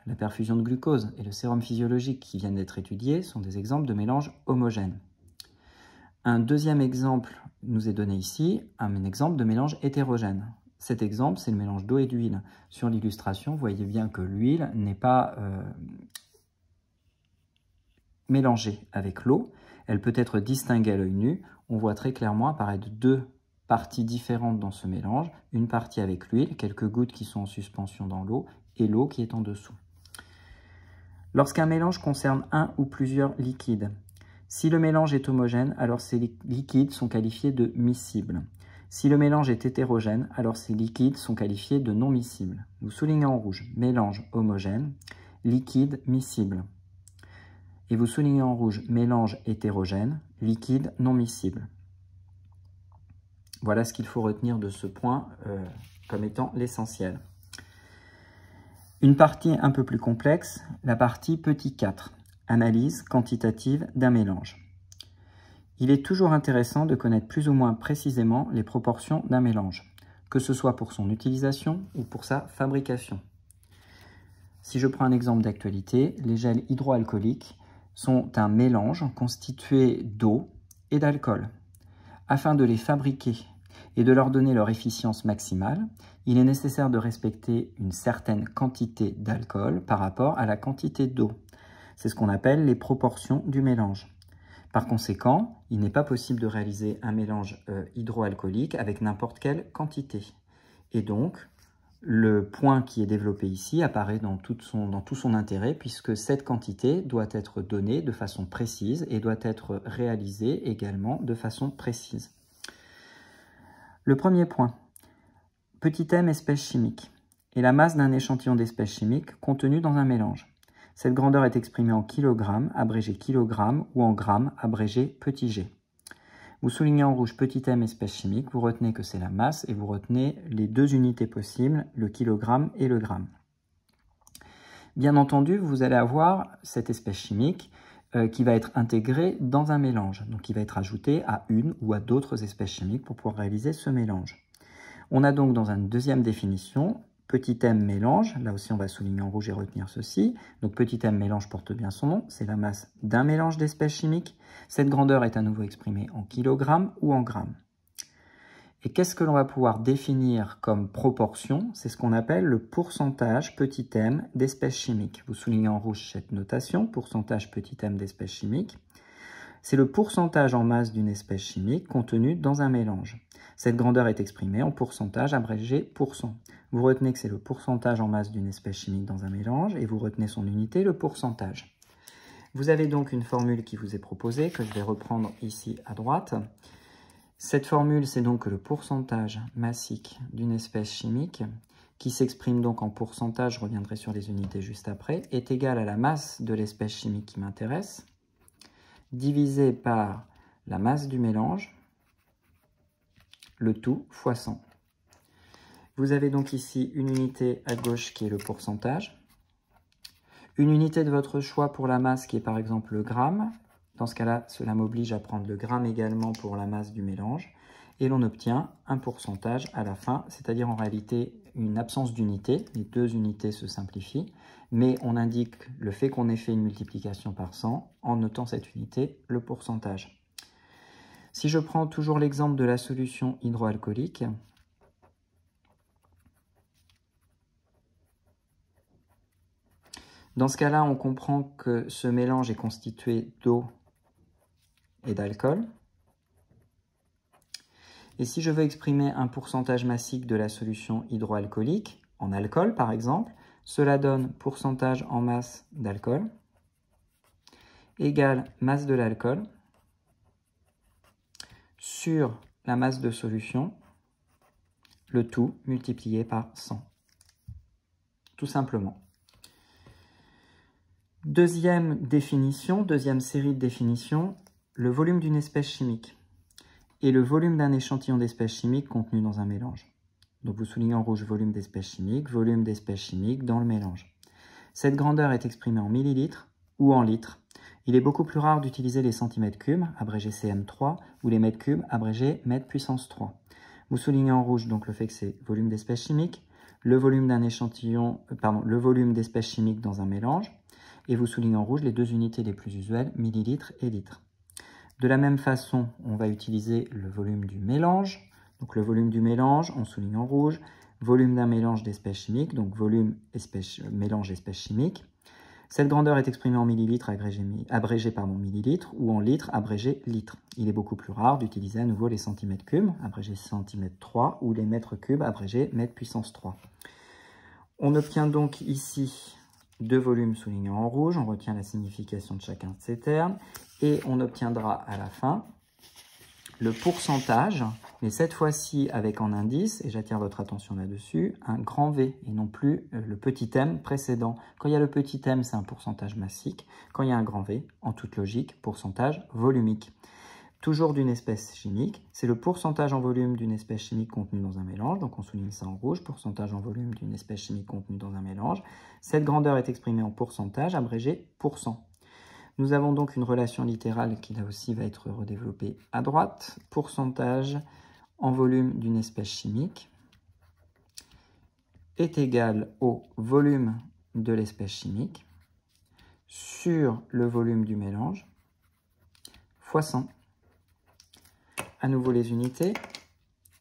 la perfusion de glucose et le sérum physiologique qui viennent d'être étudiés sont des exemples de mélanges homogènes. Un deuxième exemple nous est donné ici, un exemple de mélange hétérogène. Cet exemple, c'est le mélange d'eau et d'huile. Sur l'illustration, vous voyez bien que l'huile n'est pas mélangée avec l'eau. Elle peut être distinguée à l'œil nu. On voit très clairement apparaître deux parties différentes dans ce mélange. Une partie avec l'huile, quelques gouttes qui sont en suspension dans l'eau, et l'eau qui est en dessous. Lorsqu'un mélange concerne un ou plusieurs liquides, si le mélange est homogène, alors ces liquides sont qualifiés de miscibles. Si le mélange est hétérogène, alors ces liquides sont qualifiés de non miscibles. Vous soulignez en rouge, mélange homogène, liquide miscible. Et vous soulignez en rouge, mélange hétérogène, liquide non miscible. Voilà ce qu'il faut retenir de ce point comme étant l'essentiel. Une partie un peu plus complexe, la partie petit 4, analyse quantitative d'un mélange. Il est toujours intéressant de connaître plus ou moins précisément les proportions d'un mélange, que ce soit pour son utilisation ou pour sa fabrication. Si je prends un exemple d'actualité, les gels hydroalcooliques sont un mélange constitué d'eau et d'alcool. Afin de les fabriquer et de leur donner leur efficience maximale, il est nécessaire de respecter une certaine quantité d'alcool par rapport à la quantité d'eau. C'est ce qu'on appelle les proportions du mélange. Par conséquent, il n'est pas possible de réaliser un mélange hydroalcoolique avec n'importe quelle quantité. Et donc, le point qui est développé ici apparaît dans tout son intérêt, puisque cette quantité doit être donnée de façon précise et doit être réalisée également de façon précise. Le premier point, petit m espèce chimique, est la masse d'un échantillon d'espèces chimiques contenu dans un mélange. Cette grandeur est exprimée en kilogrammes, abrégé kilogramme, ou en grammes, abrégé petit g. Vous soulignez en rouge petit m espèce chimique, vous retenez que c'est la masse et vous retenez les deux unités possibles, le kilogramme et le gramme. Bien entendu, vous allez avoir cette espèce chimique qui va être intégrée dans un mélange, donc qui va être ajoutée à une ou à d'autres espèces chimiques pour pouvoir réaliser ce mélange. On a donc dans une deuxième définition, petit m mélange, là aussi on va souligner en rouge et retenir ceci. Donc petit m mélange porte bien son nom, c'est la masse d'un mélange d'espèces chimiques. Cette grandeur est à nouveau exprimée en kilogrammes ou en grammes. Et qu'est-ce que l'on va pouvoir définir comme proportion? C'est ce qu'on appelle le pourcentage petit m d'espèces chimiques. Vous soulignez en rouge cette notation, pourcentage petit m d'espèces chimiques. C'est le pourcentage en masse d'une espèce chimique contenue dans un mélange. Cette grandeur est exprimée en pourcentage abrégé %. Vous retenez que c'est le pourcentage en masse d'une espèce chimique dans un mélange et vous retenez son unité, le pourcentage. Vous avez donc une formule qui vous est proposée, que je vais reprendre ici à droite. Cette formule, c'est donc que le pourcentage massique d'une espèce chimique, qui s'exprime donc en pourcentage, je reviendrai sur les unités juste après, est égal à la masse de l'espèce chimique qui m'intéresse, divisé par la masse du mélange, le tout fois 100. Vous avez donc ici une unité à gauche qui est le pourcentage, une unité de votre choix pour la masse qui est par exemple le gramme. Dans ce cas-là, cela m'oblige à prendre le gramme également pour la masse du mélange. Et l'on obtient un pourcentage à la fin, c'est-à-dire en réalité une absence d'unité. Les deux unités se simplifient, mais on indique le fait qu'on ait fait une multiplication par 100 en notant cette unité, le pourcentage. Si je prends toujours l'exemple de la solution hydroalcoolique, dans ce cas-là, on comprend que ce mélange est constitué d'eau et d'alcool. Et si je veux exprimer un pourcentage massique de la solution hydroalcoolique, en alcool par exemple, cela donne pourcentage en masse d'alcool égale masse de l'alcool sur la masse de solution, le tout multiplié par 100. Tout simplement. Deuxième définition, deuxième série de définitions, le volume d'une espèce chimique et le volume d'un échantillon d'espèces chimiques contenu dans un mélange. Donc vous soulignez en rouge volume d'espèces chimiques dans le mélange. Cette grandeur est exprimée en millilitres ou en litres. Il est beaucoup plus rare d'utiliser les centimètres cubes, abrégé cm3, ou les mètres cubes, abrégé mètre puissance 3. Vous soulignez en rouge donc le fait que c'est volume d'espèces chimiques. le volume d'un échantillon, le volume d'espèces chimiques dans un mélange, et vous soulignez en rouge les deux unités les plus usuelles, millilitres et litres. De la même façon, on va utiliser le volume du mélange. Donc le volume du mélange, on souligne en rouge, volume d'un mélange d'espèces chimiques, donc volume mélange espèces chimiques. Cette grandeur est exprimée en millilitres abrégé millilitres ou en litres abrégé litres. Il est beaucoup plus rare d'utiliser à nouveau les centimètres cubes, abrégé centimètre 3, ou les mètres cubes, abrégé mètre puissance 3. On obtient donc ici deux volumes soulignés en rouge, on retient la signification de chacun de ces termes, et on obtiendra à la fin le pourcentage, mais cette fois-ci avec en indice, et j'attire votre attention là-dessus, un grand V et non plus le petit m précédent. Quand il y a le petit m, c'est un pourcentage massique. Quand il y a un grand V, en toute logique, pourcentage volumique. Toujours d'une espèce chimique, c'est le pourcentage en volume d'une espèce chimique contenue dans un mélange, donc on souligne ça en rouge, pourcentage en volume d'une espèce chimique contenue dans un mélange. Cette grandeur est exprimée en pourcentage, abrégé %. Nous avons donc une relation littérale qui là aussi va être redéveloppée à droite. Pourcentage en volume d'une espèce chimique est égal au volume de l'espèce chimique sur le volume du mélange fois 100. À nouveau les unités.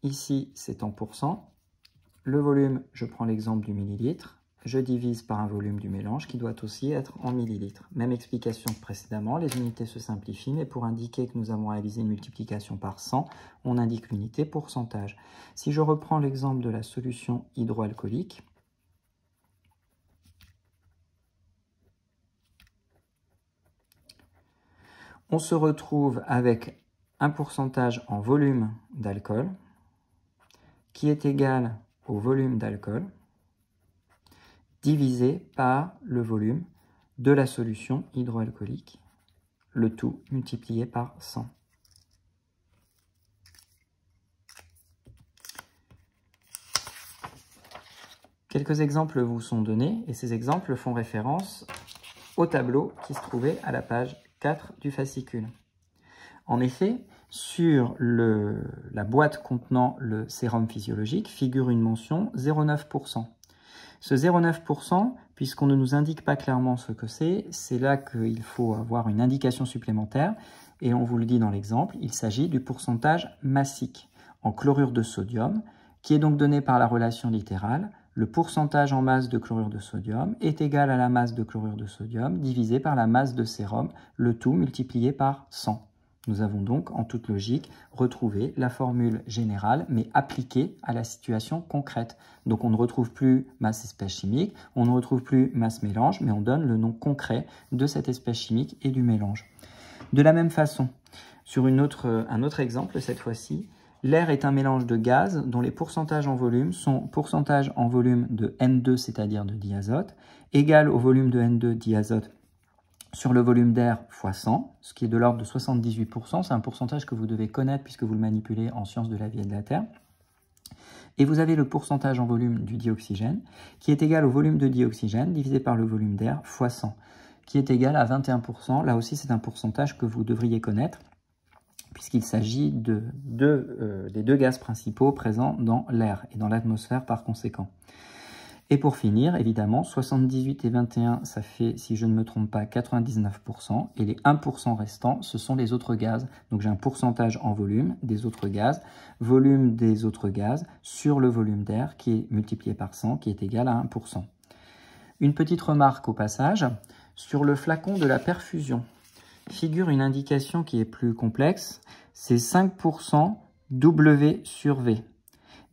Ici, c'est en pourcent. Le volume, je prends l'exemple du millilitre. Je divise par un volume du mélange qui doit aussi être en millilitres. Même explication que précédemment, les unités se simplifient, mais pour indiquer que nous avons réalisé une multiplication par 100, on indique l'unité pourcentage. Si je reprends l'exemple de la solution hydroalcoolique, on se retrouve avec un pourcentage en volume d'alcool qui est égal au volume d'alcool divisé par le volume de la solution hydroalcoolique, le tout multiplié par 100. Quelques exemples vous sont donnés et ces exemples font référence au tableau qui se trouvait à la page 4 du fascicule. En effet, sur la boîte contenant le sérum physiologique figure une mention 0,9%. Ce 0,9%, puisqu'on ne nous indique pas clairement ce que c'est là qu'il faut avoir une indication supplémentaire, et on vous le dit dans l'exemple, il s'agit du pourcentage massique en chlorure de sodium, qui est donc donné par la relation littérale. Le pourcentage en masse de chlorure de sodium est égal à la masse de chlorure de sodium divisé par la masse de sérum, le tout multiplié par 100. Nous avons donc, en toute logique, retrouvé la formule générale, mais appliquée à la situation concrète. Donc on ne retrouve plus masse espèce chimique, on ne retrouve plus masse mélange, mais on donne le nom concret de cette espèce chimique et du mélange. De la même façon, sur un autre exemple, cette fois-ci, l'air est un mélange de gaz dont les pourcentages en volume sont pourcentage en volume de N2, c'est-à-dire de diazote, égal au volume de N2 diazote sur le volume d'air fois 100, ce qui est de l'ordre de 78%. C'est un pourcentage que vous devez connaître puisque vous le manipulez en sciences de la vie et de la Terre. Et vous avez le pourcentage en volume du dioxygène, qui est égal au volume de dioxygène divisé par le volume d'air fois 100, qui est égal à 21%. Là aussi, c'est un pourcentage que vous devriez connaître, puisqu'il s'agit des deux gaz principaux présents dans l'air et dans l'atmosphère par conséquent. Et pour finir, évidemment, 78 et 21, ça fait, si je ne me trompe pas, 99%. Et les 1% restants, ce sont les autres gaz. Donc j'ai un pourcentage en volume des autres gaz, volume des autres gaz sur le volume d'air qui est multiplié par 100, qui est égal à 1%. Une petite remarque au passage, sur le flacon de la perfusion, figure une indication qui est plus complexe, c'est 5% W sur V.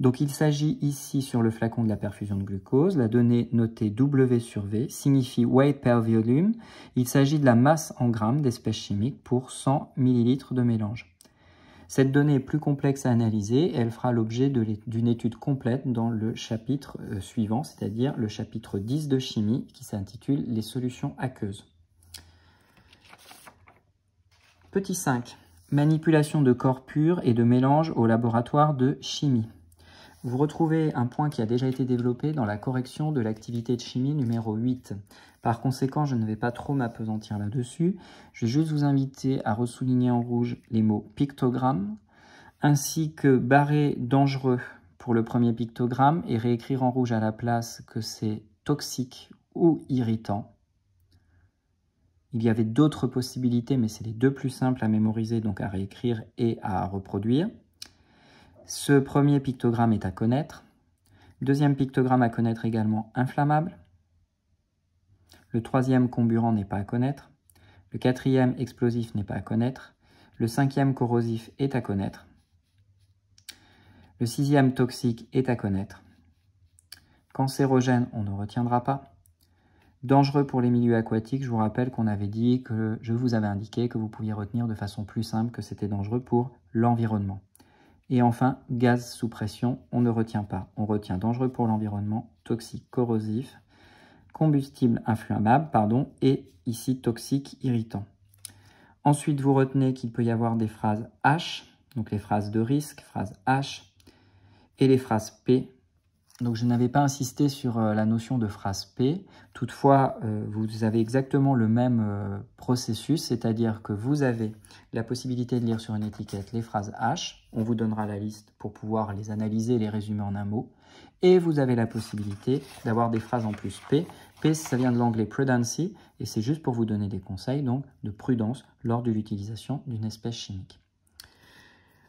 Donc il s'agit ici sur le flacon de la perfusion de glucose, la donnée notée W sur V signifie weight per volume. Il s'agit de la masse en grammes d'espèces chimiques pour 100 ml de mélange. Cette donnée est plus complexe à analyser et elle fera l'objet d'une étude complète dans le chapitre suivant, c'est-à-dire le chapitre 10 de chimie qui s'intitule « Les solutions aqueuses ». Petit 5. Manipulation de corps purs et de mélanges au laboratoire de chimie. Vous retrouvez un point qui a déjà été développé dans la correction de l'activité de chimie numéro 8. Par conséquent, je ne vais pas trop m'appesantir là-dessus. Je vais juste vous inviter à ressouligner en rouge les mots pictogramme, ainsi que barré dangereux pour le premier pictogramme et réécrire en rouge à la place que c'est toxique ou irritant. Il y avait d'autres possibilités, mais c'est les deux plus simples à mémoriser, donc à réécrire et à reproduire. Ce premier pictogramme est à connaître. Deuxième pictogramme à connaître également, inflammable. Le troisième, comburant, n'est pas à connaître. Le quatrième, explosif, n'est pas à connaître. Le cinquième, corrosif, est à connaître. Le sixième, toxique, est à connaître. Cancérogène, on ne retiendra pas. Dangereux pour les milieux aquatiques, je vous rappelle qu'on avait dit que je vous avais indiqué que vous pouviez retenir de façon plus simple que c'était dangereux pour l'environnement. Et enfin, gaz sous pression, on ne retient pas. On retient dangereux pour l'environnement, toxique, corrosif, combustible inflammable, pardon, et ici toxique, irritant. Ensuite, vous retenez qu'il peut y avoir des phrases H, donc les phrases de risque, phrases H, et les phrases P. Donc je n'avais pas insisté sur la notion de phrase P. Toutefois, vous avez exactement le même processus, c'est-à-dire que vous avez la possibilité de lire sur une étiquette les phrases H. On vous donnera la liste pour pouvoir les analyser et les résumer en un mot. Et vous avez la possibilité d'avoir des phrases en plus P. P, ça vient de l'anglais prudency, et c'est juste pour vous donner des conseils donc de prudence lors de l'utilisation d'une espèce chimique.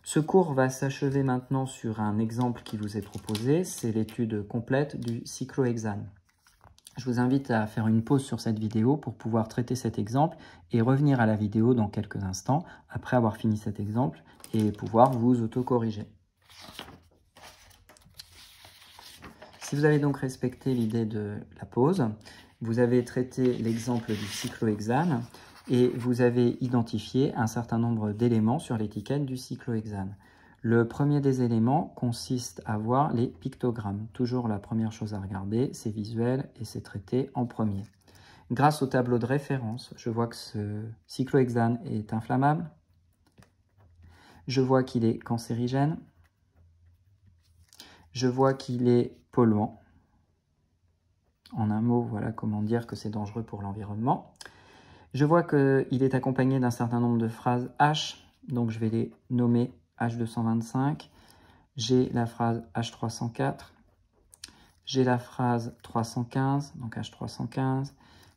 Ce cours va s'achever maintenant sur un exemple qui vous est proposé, c'est l'étude complète du cyclohexane. Je vous invite à faire une pause sur cette vidéo pour pouvoir traiter cet exemple et revenir à la vidéo dans quelques instants après avoir fini cet exemple et pouvoir vous autocorriger. Si vous avez donc respecté l'idée de la pause, vous avez traité l'exemple du cyclohexane et vous avez identifié un certain nombre d'éléments sur l'étiquette du cyclohexane. Le premier des éléments consiste à voir les pictogrammes. Toujours la première chose à regarder, c'est visuel et c'est traité en premier. Grâce au tableau de référence, je vois que ce cyclohexane est inflammable. Je vois qu'il est cancérigène. Je vois qu'il est polluant. En un mot, voilà comment dire que c'est dangereux pour l'environnement. Je vois qu'il est accompagné d'un certain nombre de phrases H, donc je vais les nommer H225. J'ai la phrase H304. J'ai la phrase 315, donc H315.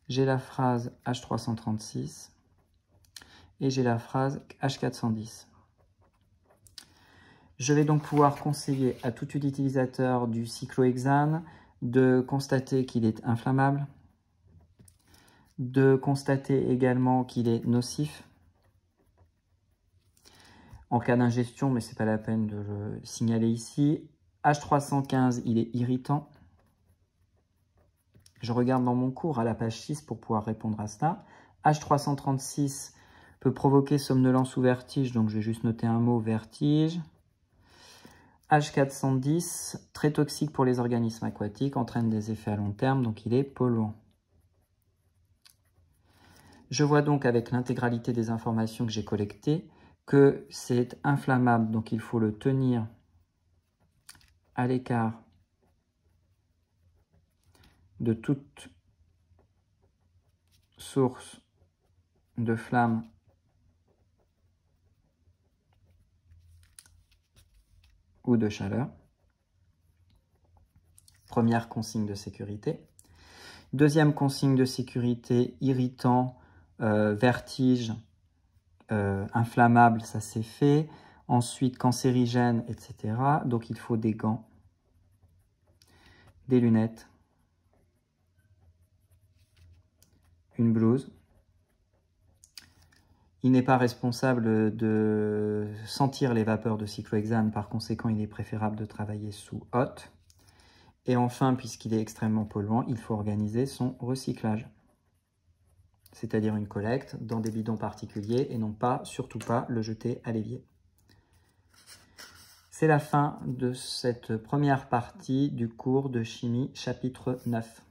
J'ai la phrase H336. Et j'ai la phrase H410. Je vais donc pouvoir conseiller à tout utilisateur du cyclohexane de constater qu'il est inflammable, de constater également qu'il est nocif en cas d'ingestion, mais ce n'est pas la peine de le signaler ici. H315, il est irritant. Je regarde dans mon cours à la page 6 pour pouvoir répondre à cela. H336 peut provoquer somnolence ou vertige, donc je vais juste noter un mot, vertige. H410, très toxique pour les organismes aquatiques, entraîne des effets à long terme, donc il est polluant. Je vois donc avec l'intégralité des informations que j'ai collectées que c'est inflammable, donc il faut le tenir à l'écart de toute source de flamme ou de chaleur. Première consigne de sécurité. Deuxième consigne de sécurité, irritant, vertige, inflammable, ça c'est fait. Ensuite, cancérigène, etc. Donc il faut des gants, des lunettes, une blouse. Il n'est pas responsable de sentir les vapeurs de cyclohexane, par conséquent, il est préférable de travailler sous hotte. Et enfin, puisqu'il est extrêmement polluant, il faut organiser son recyclage, c'est-à-dire une collecte dans des bidons particuliers et non pas, surtout pas, le jeter à l'évier. C'est la fin de cette première partie du cours de chimie chapitre 9.